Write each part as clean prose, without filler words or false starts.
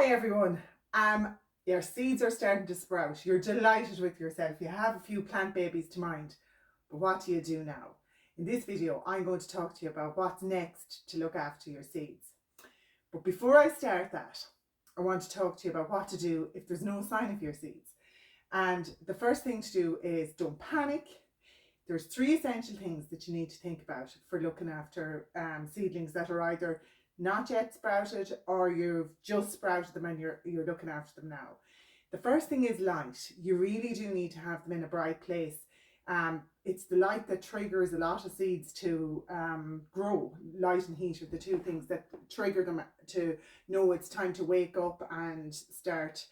Hi everyone. Your seeds are starting to sprout. You're delighted with yourself. You have a few plant babies to mind. But what do you do now? In this video, I'm going to talk to you about what's next to look after your seeds. But before I start that, I want to talk to you about what to do if there's no sign of your seeds. And the first thing to do is don't panic. There's 3 essential things that you need to think about for looking after seedlings that are either not yet sprouted or you've just sprouted them and you're looking after them now. The first thing is light. You really do need to have them in a bright place. It's the light that triggers a lot of seeds to grow. Light and heat are the 2 things that trigger them to know it's time to wake up and start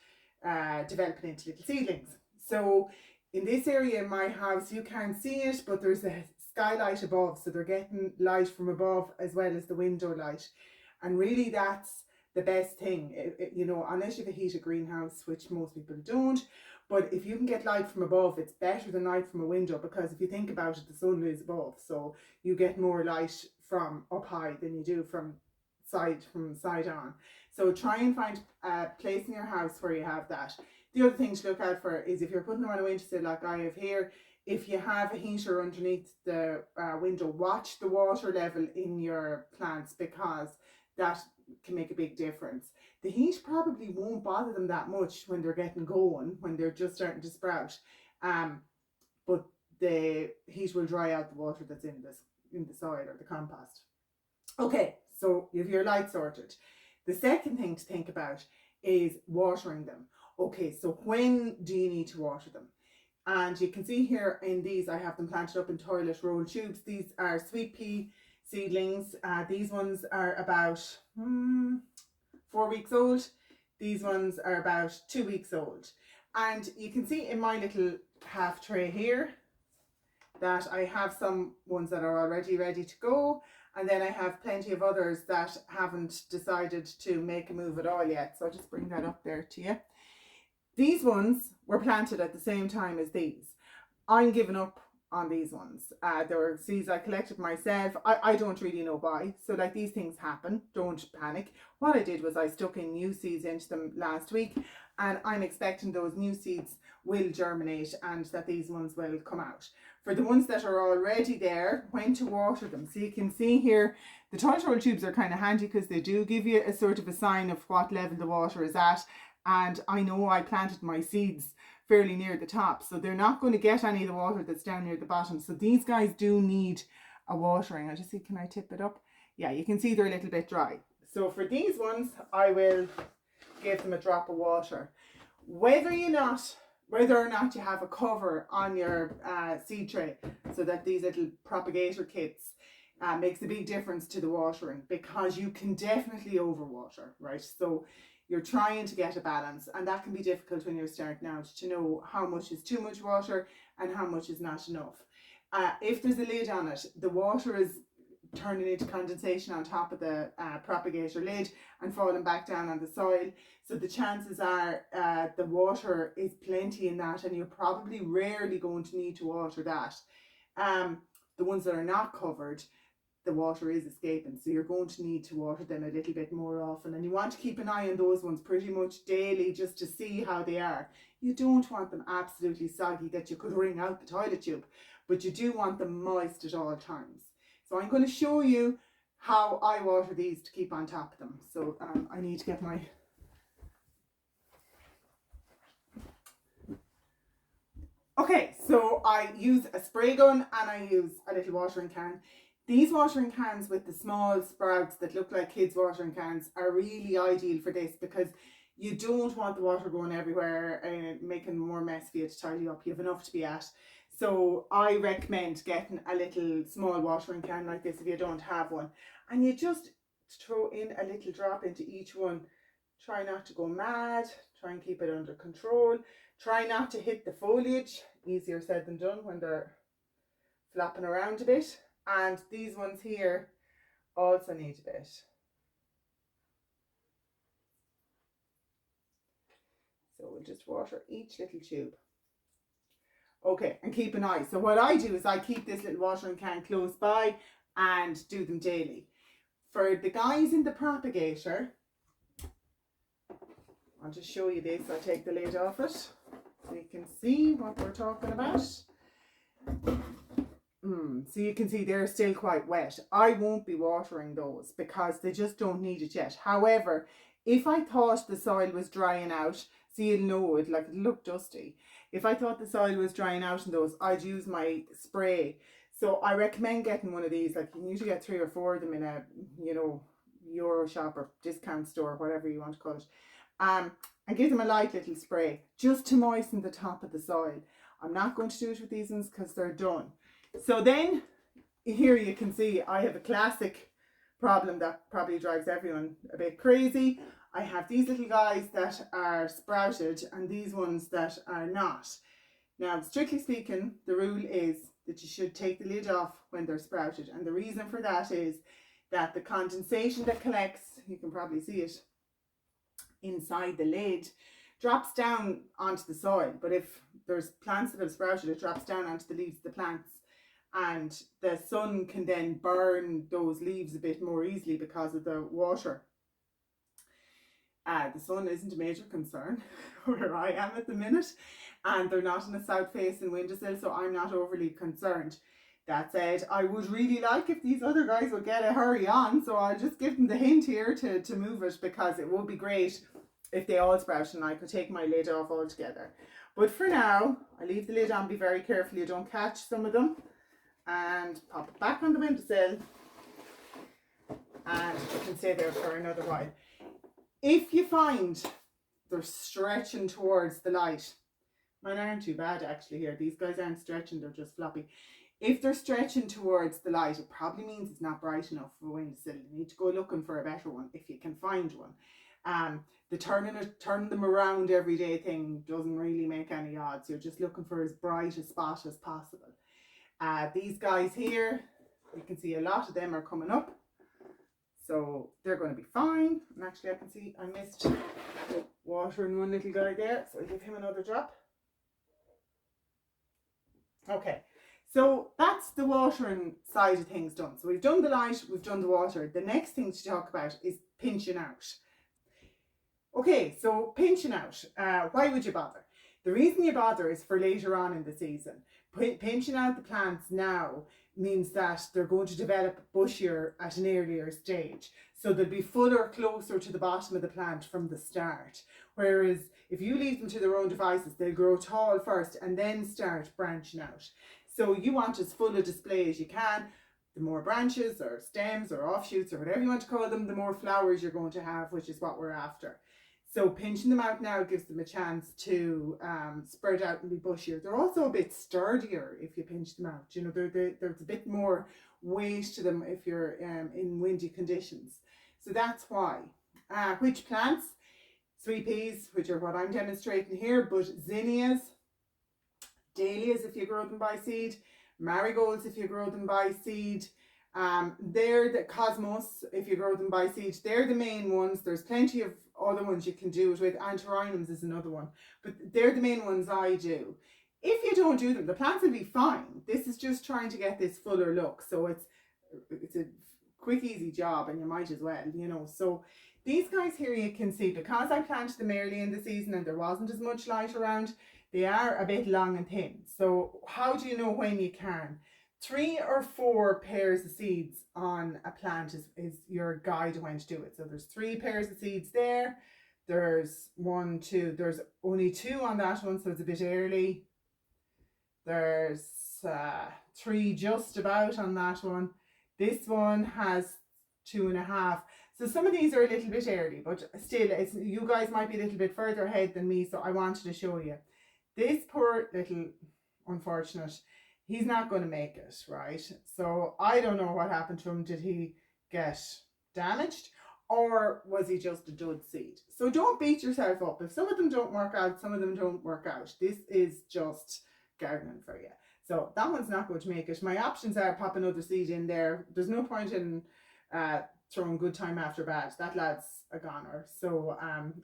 developing into little seedlings. So in this area in my house, you can't see it, but there's a skylight above, so they're getting light from above as well as the window light. And really that's the best thing, you know, unless you have a heated greenhouse, which most people don't. But if you can get light from above, it's better than light from a window, because if you think about it, the sun is above, so you get more light from up high than you do from side on. So try and find a place in your house where you have that. The other thing to look out for is if you're putting them on a windowsill like I have here, if you have a heater underneath the window, watch the water level in your plants, because that can make a big difference. The heat probably won't bother them that much when they're getting going, when they're just starting to sprout, but the heat will dry out the water that's in the soil or the compost. Okay, so you have your light sorted. The second thing to think about is watering them. Okay, so when do you need to water them? And you can see here in these, I have them planted up in toilet roll tubes. These are sweet pea seedlings. These ones are about 4 weeks old. These ones are about 2 weeks old. And you can see in my little half tray here that I have some ones that are already ready to go. And then I have plenty of others that haven't decided to make a move at all yet. So I'll just bring that up there to you. These ones were planted at the same time as these. I'm giving up on these ones. There were seeds I collected myself. I don't really know why. So like, these things happen. Don't panic. What I did was I stuck in new seeds into them last week, and I'm expecting those new seeds will germinate and that these ones will come out. For the ones that are already there, when to water them. So you can see here, the toilet roll tubes are kind of handy because they do give you a sort of a sign of what level the water is at. And I know I planted my seeds fairly near the top, so they're not going to get any of the water that's down near the bottom. So these guys do need a watering. I'll just see, can I tip it up? Yeah, you can see they're a little bit dry. So for these ones, I will give them a drop of water. Whether or not you have a cover on your seed tray, so that these little propagator kits makes a big difference to the watering, because you can definitely overwater, right? So you're trying to get a balance, and that can be difficult when you're starting out, to know how much is too much water and how much is not enough. If there's a lid on it, the water is turning into condensation on top of the propagator lid and falling back down on the soil. So the chances are the water is plenty in that, and you're probably rarely going to need to water that. The ones that are not covered, the water is escaping, so you're going to need to water them a little bit more often, and you want to keep an eye on those ones pretty much daily, just to see how they are. You don't want them absolutely soggy that you could wring out the toilet tube, but you do want them moist at all times. So I'm going to show you how I water these to keep on top of them. So I need to get my okay, so I use a spray gun and I use a little watering can. These watering cans with the small sprouts that look like kids' watering cans are really ideal for this, because you don't want the water going everywhere and making more mess for you to tidy up. You have enough to be at. So I recommend getting a little small watering can like this if you don't have one. And you just throw in a little drop into each one. Try not to go mad. Try and keep it under control. Try not to hit the foliage. Easier said than done when they're flapping around a bit. And these ones here also need a bit. So we'll just water each little tube. Okay, and keep an eye. So what I do is I keep this little watering can close by and do them daily. For the guys in the propagator, I'll just show you this. I'll take the lid off it so you can see what we're talking about. So you can see they're still quite wet. I won't be watering those because they just don't need it yet. However, if I thought the soil was drying out, so you'll know it, like it'll look dusty. If I thought the soil was drying out in those, I'd use my spray. So I recommend getting one of these. Like you can usually get 3 or 4 of them in a, you know, Euro shop or discount store, whatever you want to call it. And give them a light little spray just to moisten the top of the soil. I'm not going to do it with these ones because they're done. So then here you can see I have a classic problem that probably drives everyone a bit crazy. I have these little guys that are sprouted and these ones that are not. Now, strictly speaking, the rule is that you should take the lid off when they're sprouted. And the reason for that is that the condensation that collects, you can probably see it inside the lid, drops down onto the soil. But if there's plants that have sprouted, it drops down onto the leaves of the plants. And the sun can then burn those leaves a bit more easily because of the water. The sun isn't a major concern where I am at the minute, and they're not in a south facing windowsill, so I'm not overly concerned. That said, I would really like if these other guys would get a hurry on, so I'll just give them the hint here to move it, because it would be great if they all sprout and I could take my lid off altogether. But for now, I leave the lid on, be very careful you don't catch some of them, and pop it back on the windowsill, and it can stay there for another while. If you find they're stretching towards the light, mine aren't too bad actually here. These guys aren't stretching, they're just floppy. If they're stretching towards the light, it probably means it's not bright enough for a windowsill. You need to go looking for a better one if you can find one. The turning them around every day thing doesn't really make any odds. You're just looking for as bright a spot as possible. These guys here, you can see a lot of them are coming up. So they're going to be fine. And actually I can see I missed watering one little guy there. So I'll give him another drop. Okay, so that's the watering side of things done. So we've done the light, we've done the water. The next thing to talk about is pinching out. Okay, so pinching out. Why would you bother? The reason you bother is for later on in the season. Pinching out the plants now means that they're going to develop bushier at an earlier stage. So they'll be fuller closer to the bottom of the plant from the start. Whereas if you leave them to their own devices, they'll grow tall first and then start branching out. So you want as full a display as you can. The more branches or stems or offshoots or whatever you want to call them, the more flowers you're going to have, which is what we're after. So pinching them out now gives them a chance to spread out and be bushier. They're also a bit sturdier if you pinch them out. You know, there's a bit more weight to them if you're in windy conditions. So that's why. Which plants? Sweet peas, which are what I'm demonstrating here, but zinnias, dahlias if you grow them by seed, marigolds if you grow them by seed. They're the cosmos if you grow them by seed. They're the main ones. There's plenty of other ones you can do it with. Antirrhinums is another one, but they're the main ones I do. If you don't do them, the plants will be fine. This is just trying to get this fuller look, so it's a quick easy job, and you might as well, you know. So these guys here, you can see, because I planted them early in the season and there wasn't as much light around, they are a bit long and thin. So how do you know when you can? 3 or 4 pairs of seeds on a plant is your guide when to do it. So there's 3 pairs of seeds there. There's 1, 2, there's only 2 on that one, so it's a bit early. There's 3 just about on that one. This one has 2.5. So some of these are a little bit early, but still, you guys might be a little bit further ahead than me, so I wanted to show you. This poor little unfortunate, he's not going to make it, right? So I don't know what happened to him. Did he get damaged, or was he just a dud seed? So don't beat yourself up. If some of them don't work out, some of them don't work out. This is just gardening for you. So that one's not going to make it. My options are pop another seed in there. There's no point in throwing good time after bad. That lad's a goner. So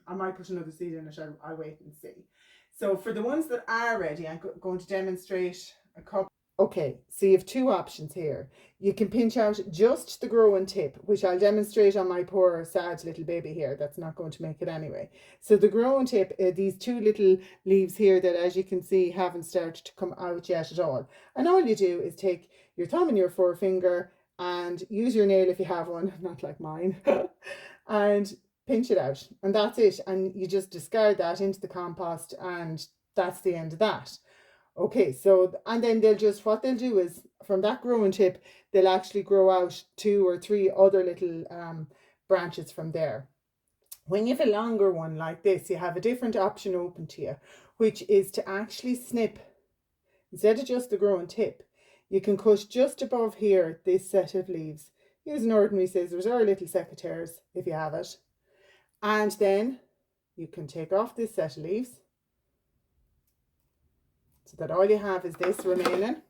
I might put another seed in it. I'll wait and see. So for the ones that are ready, I'm going to demonstrate a couple. Okay, so you have two options here. You can pinch out just the growing tip, which I'll demonstrate on my poor sad little baby here. That's not going to make it anyway. So the growing tip, these two little leaves here that, as you can see, haven't started to come out yet at all. And all you do is take your thumb and your forefinger and use your nail if you have one, not like mine, and pinch it out. And that's it. And you just discard that into the compost, and that's the end of that. Okay, so, and then what they'll do is from that growing tip, they'll actually grow out 2 or 3 other little branches from there. When you have a longer one like this, you have a different option open to you, which is to actually snip, instead of just the growing tip, you can cut just above here this set of leaves. Use an ordinary scissors or a little secateurs if you have it. And then you can take off this set of leaves, so that all you have is this remaining,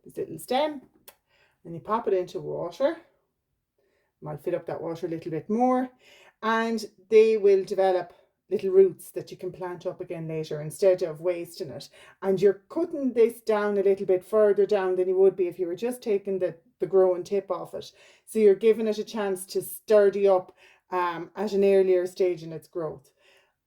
this little stem, and you pop it into water. Might fill up that water a little bit more, and they will develop little roots that you can plant up again later instead of wasting it. And you're cutting this down a little bit further down than you would be if you were just taking the growing tip off it. So you're giving it a chance to sturdy up at an earlier stage in its growth.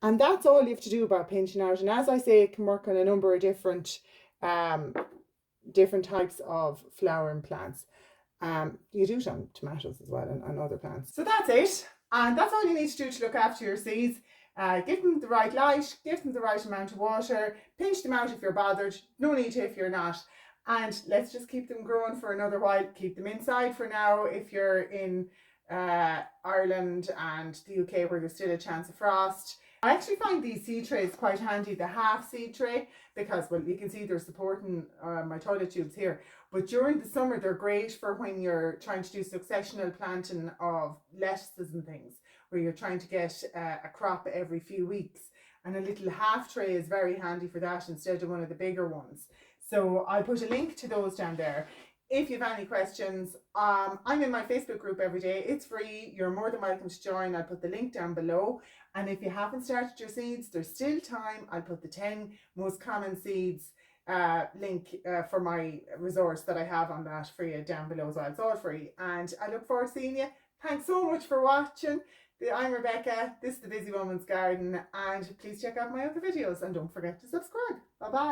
And that's all you have to do about pinching out. And as I say, it can work on a number of different types of flowering plants. You do it on tomatoes as well, and other plants. So that's it. And that's all you need to do to look after your seeds. Give them the right light, give them the right amount of water, pinch them out if you're bothered, no need to if you're not. And let's just keep them growing for another while. Keep them inside for now if you're in Ireland and the UK where there's still a chance of frost. I actually find these seed trays quite handy, the half seed tray, because, well, you can see they're supporting my toilet tubes here. But during the summer, they're great for when you're trying to do successional planting of lettuces and things, where you're trying to get a crop every few weeks. And a little half tray is very handy for that instead of one of the bigger ones. So I'll put a link to those down there. If you have any questions, I'm in my Facebook group every day. It's free. You're more than welcome to join. I'll put the link down below. And if you haven't started your seeds, there's still time. I'll put the 10 most common seeds link for my resource that I have on that for you down below as well. It's all free. And I look forward to seeing you. Thanks so much for watching. I'm Rebecca. This is The Busy Woman's Garden. And please check out my other videos. And don't forget to subscribe. Bye-bye.